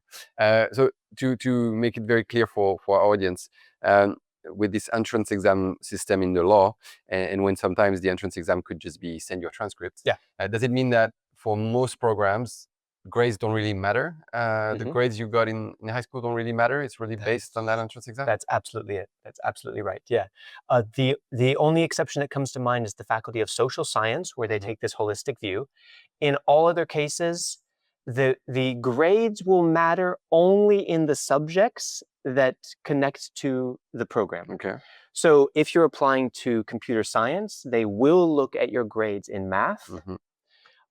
So to make it very clear for our audience, with this entrance exam system in the law, and when sometimes the entrance exam could just be send your transcripts, does it mean that for most programs, grades don't really matter? The grades you got in high school don't really matter? It's really based on that entrance exam? That's absolutely it. That's absolutely right, yeah. The only exception that comes to mind is the Faculty of Social Science, where they take this holistic view. In all other cases, the grades will matter only in the subjects that connect to the program. Okay. So if you're applying to computer science, they will look at your grades in math,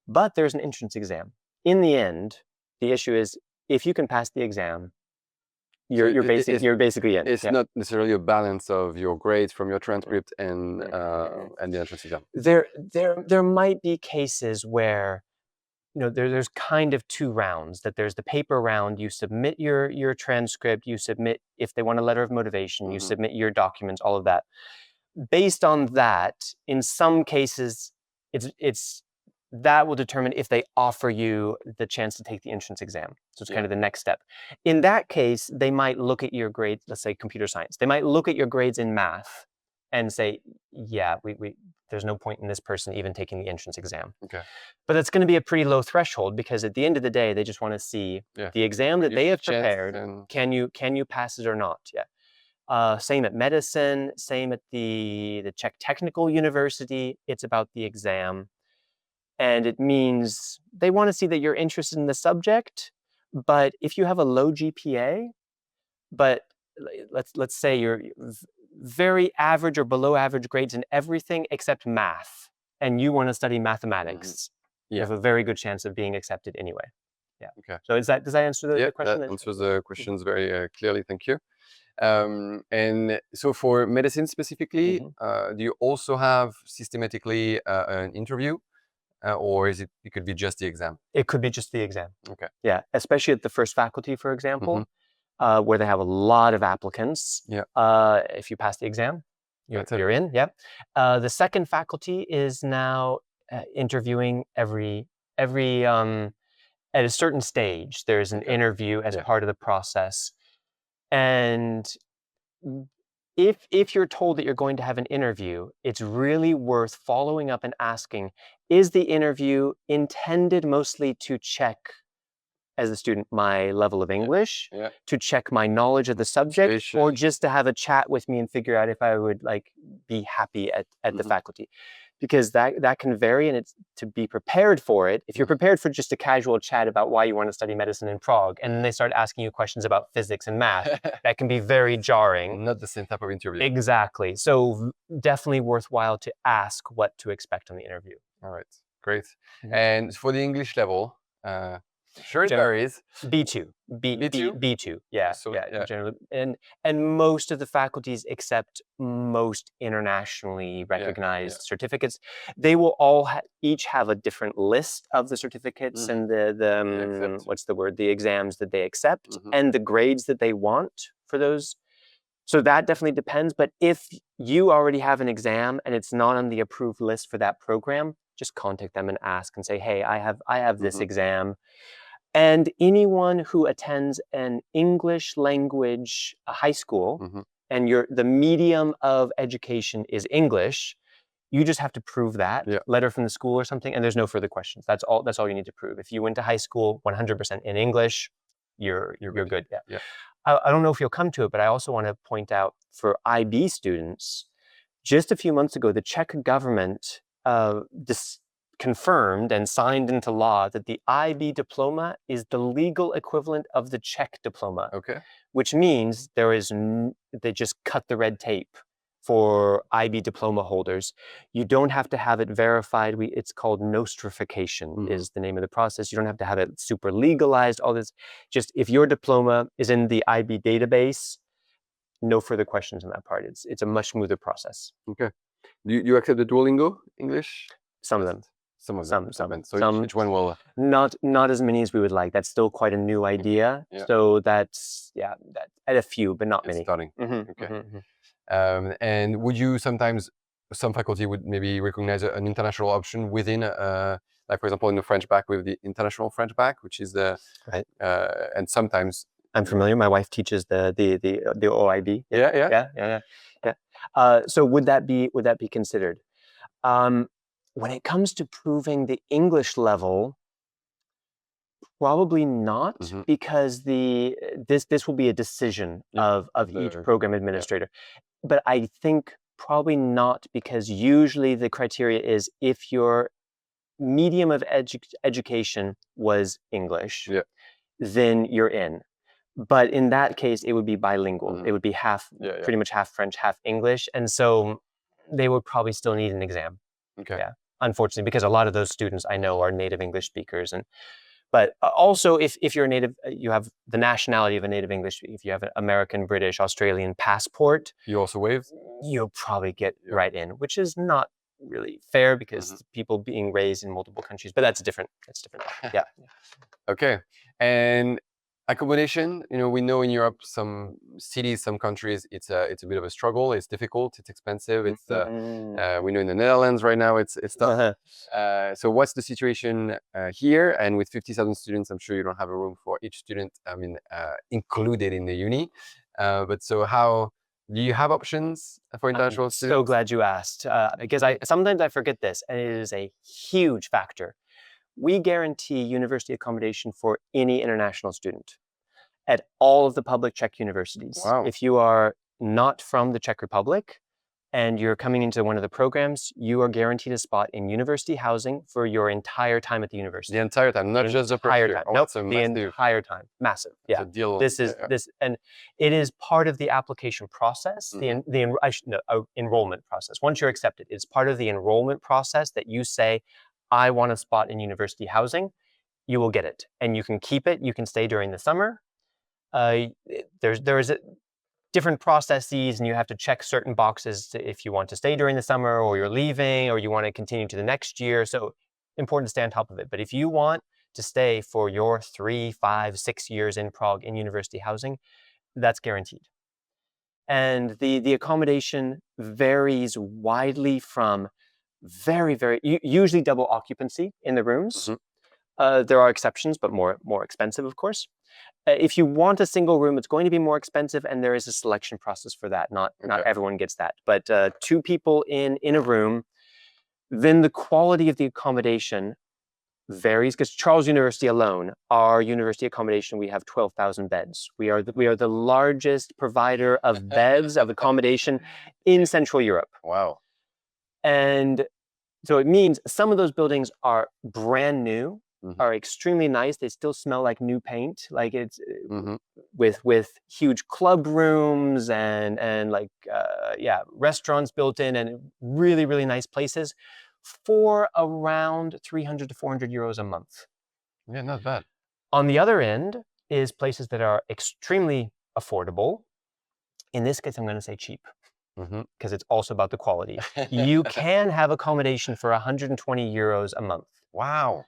but there's an entrance exam. In the end, the issue is, if you can pass the exam, you're basically in. It's not necessarily a balance of your grades from your transcript and the entrance exam. There might be cases where, there's kind of 2 rounds. That there's the paper round, you submit your transcript, you submit, if they want a letter of motivation, you submit your documents, all of that. Based on that, in some cases, that will determine if they offer you the chance to take the entrance exam. So it's kind of the next step. In that case, they might look at your grades, let's say computer science. They might look at your grades in math and say, yeah, there's no point in this person even taking the entrance exam. Okay. But it's going to be a pretty low threshold, because at the end of the day, they just want to see the exam that they have prepared. Can you pass it or not? Yeah. Same at medicine, same at the Czech Technical University. It's about the exam. And it means they want to see that you're interested in the subject. But if you have a low GPA, but let's say you're very average or below average grades in everything except math, and you want to study mathematics, you have a very good chance of being accepted anyway. Yeah. Okay. So does that answer the question? That answers the questions very clearly. Thank you. And so for medicine specifically, do you also have systematically an interview, or is it could be just the exam? It could be just the exam. Okay. Yeah, especially at the first faculty, for example, where they have a lot of applicants. Yeah. If you pass the exam, That's it. you're in. Yeah. The second faculty is now interviewing every at a certain stage. There's an interview as part of the process, and if you're told that you're going to have an interview, it's really worth following up and asking, is the interview intended mostly to check, as a student, my level of English, to check my knowledge of the subject, or just to have a chat with me and figure out if I would like be happy at the faculty? Because that can vary, and it's to be prepared for it. If you're prepared for just a casual chat about why you want to study medicine in Prague, and then they start asking you questions about physics and math, that can be very jarring. Not the same type of interview. Exactly. So definitely worthwhile to ask what to expect on the interview. All right, great. And for the English level, sure, it varies. B2, B2? B2, yeah, So, generally, and most of the faculties accept most internationally recognized certificates. They will all each have a different list of the certificates and the what's the word? The exams that they accept and the grades that they want for those. So that definitely depends. But if you already have an exam and it's not on the approved list for that program, just contact them and ask and say, hey, I have this exam. And anyone who attends an English language high school and the medium of education is English, you just have to prove that letter from the school or something, and there's no further questions. That's all you need to prove. If you went to high school 100% in English, you're good. Yeah. I don't know if you'll come to it, but I also want to point out for IB students, just a few months ago, the Czech government confirmed and signed into law that the IB diploma is the legal equivalent of the Czech diploma. Okay. Which means they just cut the red tape for IB diploma holders. You don't have to have it verified. It's called nostrification is the name of the process. You don't have to have it super legalized, all this. Just if your diploma is in the IB database, no further questions on that part. It's a much smoother process. Okay. Do you accept the Duolingo English? Some of them. Some of them. So each one will... Not as many as we would like. That's still quite a new idea. So that's, that at a few, but not many. Starting. Okay. And would you sometimes, some faculty would maybe recognize an international option within, like for example, in the French bac with the international French bac, which is the, and sometimes... I'm familiar. My wife teaches the OIB. Yeah. So would that be considered? When it comes to proving the English level, probably not, because this will be a decision of each program administrator. But I think probably not, because usually the criteria is if your medium of education was English, then you're in. But in that case, it would be bilingual. It would be pretty much half French, half English. And so they would probably still need an exam. Okay. Yeah, unfortunately, because a lot of those students I know are native English speakers. But also, if you're a native, you have the nationality of a native English. If you have an American, British, Australian passport, you also waive? You'll probably get right in, which is not really fair because people being raised in multiple countries. But that's different. Yeah. Okay. And accommodation, we know in Europe, some cities, some countries, it's a bit of a struggle. It's difficult. It's expensive. It's we know in the Netherlands right now, it's tough. So what's the situation here? And with 50,000 students, I'm sure you don't have a room for each student. Included in the uni. But so how do you have options for international students? So glad you asked, because sometimes I forget this, and it is a huge factor. We guarantee university accommodation for any international student at all of the public Czech universities. Wow. If you are not from the Czech Republic and you're coming into one of the programs, you are guaranteed a spot in university housing for your entire time at the university. The entire time, not just the first year. Nope, the entire time. Massive. Yeah. It's a deal. And it is part of the application process, enrollment process. Once you're accepted, it's part of the enrollment process that you say, I want a spot in university housing. You will get it, and you can keep it. You can stay during the summer. different processes, and you have to check certain boxes if you want to stay during the summer, or you're leaving, or you want to continue to the next year. So important to stay on top of it. But if you want to stay for your 3, 5, 6 years in Prague in university housing, that's guaranteed. And the accommodation varies widely from usually double occupancy in the rooms. There are exceptions, but more expensive, of course. If you want a single room, it's going to be more expensive, and there is a selection process for that. Not everyone gets that, but 2 people in a room. Then the quality of the accommodation varies, because Charles University alone, our university accommodation, we have 12,000 beds. We are the largest provider of beds, of accommodation in Central Europe. Wow. And so it means some of those buildings are brand new, are extremely nice. They still smell like new paint, like it's with huge club rooms and like restaurants built in, and really, really nice places for around 300 to 400 euros a month. Yeah, not bad. On the other end is places that are extremely affordable. In this case, I'm going to say cheap, because it's also about the quality. You can have accommodation for 120 euros a month. Wow.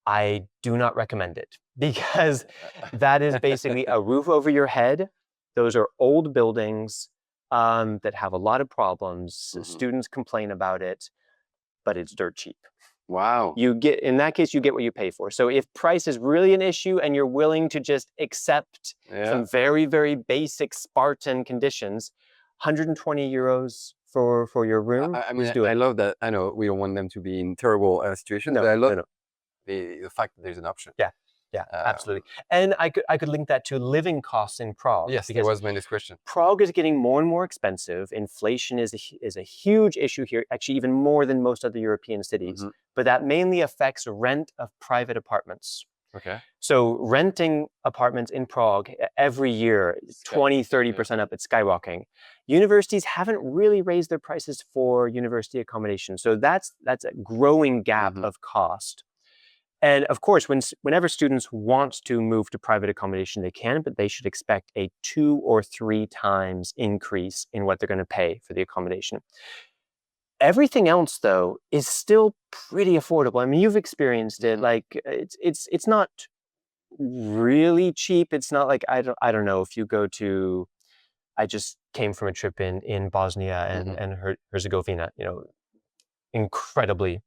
I do not recommend it, because that is basically a roof over your head. Those are old buildings that have a lot of problems. Students complain about it, but it's dirt cheap. Wow. In that case, you get what you pay for. So if price is really an issue and you're willing to just accept some very, very basic Spartan conditions, 120 euros for your room, I mean, do it. I love that. I know we don't want them to be in terrible situations, but I love the fact that there's an option. Yeah, absolutely. And I could link that to living costs in Prague. Yes, that was my next question. Prague is getting more and more expensive. Inflation is a huge issue here, actually even more than most other European cities. But that mainly affects rent of private apartments. Okay. So renting apartments in Prague every year, 20, 30% up, it's skyrocketing. Universities haven't really raised their prices for university accommodation. So that's a growing gap of cost. And of course, whenever students want to move to private accommodation, they can, but they should expect a 2 or 3 times increase in what they're going to pay for the accommodation. Everything else, though, is still pretty affordable. I mean, you've experienced it. Like it's not really cheap. It's not like I don't know if you go to. I just came from a trip in Bosnia and Herzegovina. Incredibly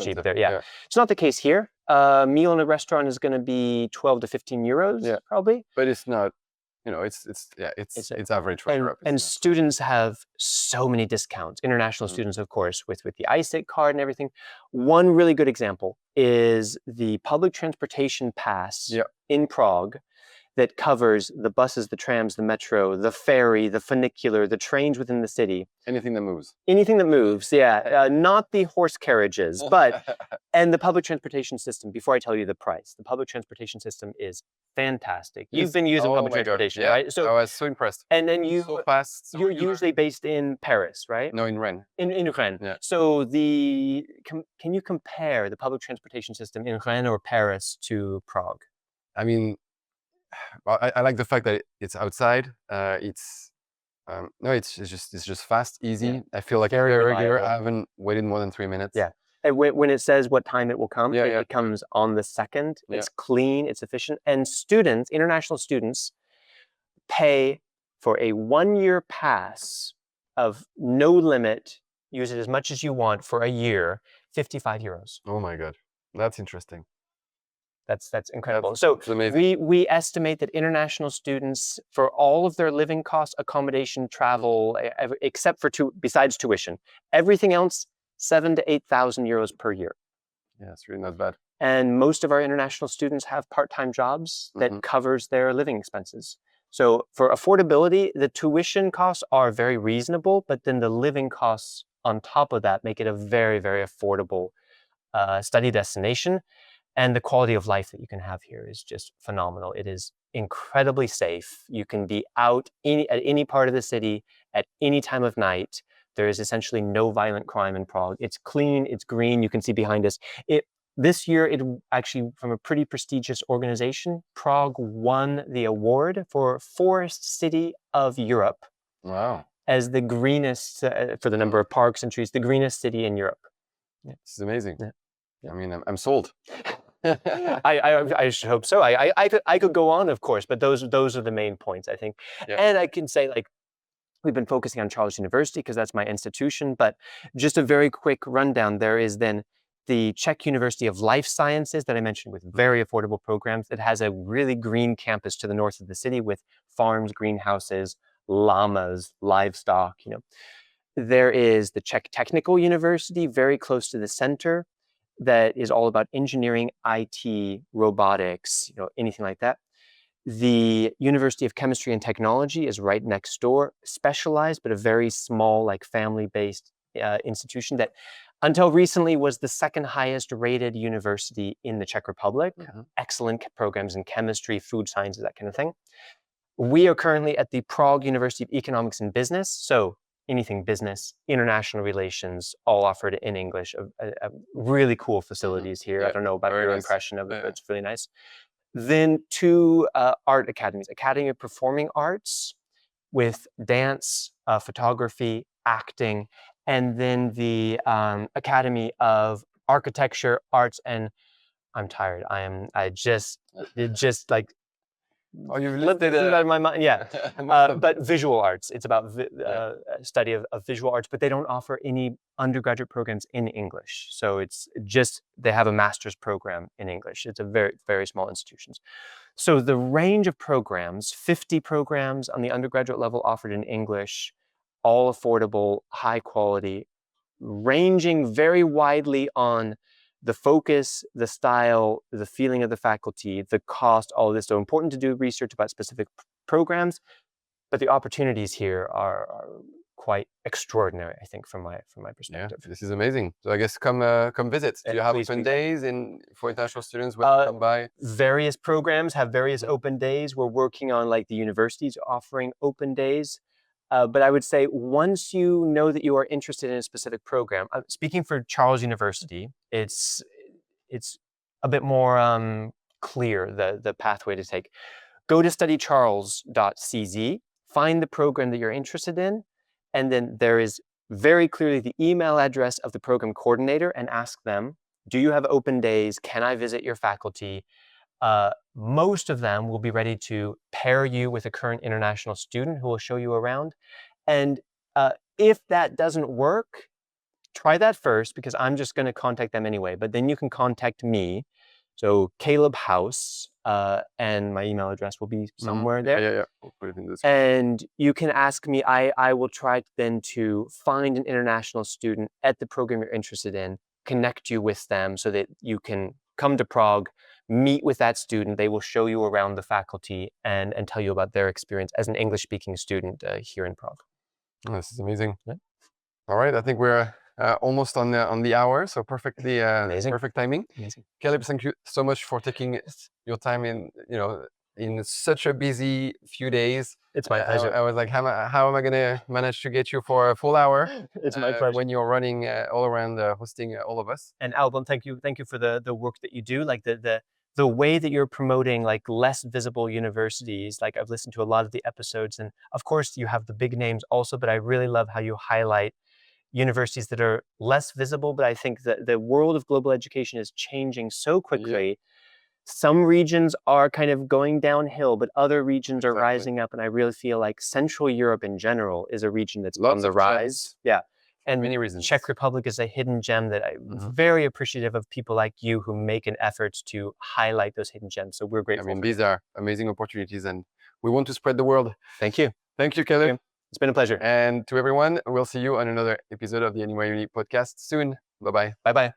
cheap there. Yeah. It's not the case here. A meal in a restaurant is going to be 12 to 15 euros, probably. But it's not, it's average for Europe. And students have so many discounts. International students, of course, with the ISIC card and everything. One really good example is the public transportation pass in Prague that covers the buses, the trams, the metro, the ferry, the funicular, the trains within the city. Anything that moves. Anything that moves, not the horse carriages, and the public transportation system. Before I tell you the price, the public transportation system is fantastic. You've been using public transportation, right? So I was so impressed. And then so fast. You're usually based in Paris, right? No, in Rennes. In Rennes. Yeah. So can you compare the public transportation system in Rennes or Paris to Prague? I mean, I like the fact that it's outside. It's just fast, easy. Yeah. I feel like very regular. I haven't waited more than 3 minutes. Yeah. And when it says what time it will come, it comes on the second. It's clean, it's efficient. And students, international students, pay for a 1-year pass of no limit, use it as much as you want for a year, 55 euros. Oh my God. That's interesting. That's incredible. So we estimate that international students, for all of their living costs, accommodation, travel, except for besides tuition, everything else, 7,000 to 8,000 euros per year. Yeah, it's really not bad. And most of our international students have part-time jobs that covers their living expenses. So for affordability, the tuition costs are very reasonable, but then the living costs on top of that make it a very, very affordable study destination. And the quality of life that you can have here is just phenomenal. It is incredibly safe. You can be out at any part of the city at any time of night. There is essentially no violent crime in Prague. It's clean, it's green. You can see behind us. This year, it actually, from a pretty prestigious organization, Prague won the award for Forest City of Europe Wow. as the greenest, for the number of parks and trees, the greenest city in Europe. Yeah. This is amazing. Yeah. Yeah. I mean, I'm sold. I should hope so. I could go on, of course, but those are the main points, I think. Yeah. And I can say, like, we've been focusing on Charles University because that's my institution, but just a very quick rundown. There is then the Czech University of Life Sciences that I mentioned, with very affordable programs. It has a really green campus to the north of the city with farms, greenhouses, llamas, livestock, There is the Czech Technical University, very close to the center, that is all about engineering, IT, robotics, anything like that. The University of Chemistry and Technology is right next door, specialized, but a very small, like family-based institution that until recently was the second highest rated university in the Czech Republic. Excellent programs in chemistry, food sciences, that kind of thing. We are currently at the Prague University of Economics and Business, so anything business, international relations, all offered in English. Really cool facilities here. Yeah, I don't know about very your nice. impression of it, Yeah. but it's really nice. Then two art academies, Academy of Performing Arts with dance, photography, acting, and then the Academy of Architecture, Arts, and I'm tired. It just like Oh, you've slipped listed out of my mind. Yeah. most of But visual arts, it's about Yeah. study of visual arts, but they don't offer any undergraduate programs in English. So it's just, they have a master's program in English. It's a very, very small institutions. So the range of programs, 50 programs on the undergraduate level offered in English, all affordable, high quality, ranging very widely on the focus, the style, the feeling of the faculty, the cost, all this. So important to do research about specific programs, but the opportunities here are quite extraordinary, I think, from my perspective. Yeah, this is amazing. So I guess come visit. Do you have Please, open please. days for international students? When come by? Various programs have various open days. We're working on, like, the universities offering open days. But I would say once you know that you are interested in a specific program, speaking for Charles University, it's a bit more clear, the pathway to take. Go to studycharles.cz, find the program that you're interested in, and then there is very clearly the email address of the program coordinator, and ask them, do you have open days? Can I visit your faculty? Most of them will be ready to pair you with a current international student who will show you around. And if that doesn't work, try that first, because I'm just going to contact them anyway. But then you can contact me. So Caleb House, and my email address will be somewhere there. Yeah. We'll put it in the description. And you can ask me. I will try then to find an international student at the program you're interested in, connect you with them so that you can come to Prague, meet with that student. They will show you around the faculty and tell you about their experience as an English-speaking student here in Prague. Oh, this is amazing. Yeah. All right, I think we're almost on the hour, so perfectly Amazing. perfect timing. Amazing. Caleb, thank you so much for taking your time in such a busy few days. It's my pleasure. I was like, how am I going to manage to get you for a full hour? It's my pleasure. When you're running all around hosting all of us. And Alban, thank you for the work that you do, like the way that you're promoting, like, less visible universities. Like, I've listened to a lot of the episodes, and of course you have the big names also, but I really love how you highlight universities that are less visible. But I think that the world of global education is changing so quickly. Yeah. Some regions are kind of going downhill, but other regions are rising up. And I really feel like Central Europe in general is a region that's on the rise. Yeah. And many reasons. Czech Republic is a hidden gem that I'm very appreciative of, people like you who make an effort to highlight those hidden gems. So we're grateful. I mean, these are amazing opportunities, and we want to spread the world. Thank you. Thank you, Caleb. It's been a pleasure. And to everyone, we'll see you on another episode of the Anywhere Uni podcast soon. Bye-bye. Bye-bye.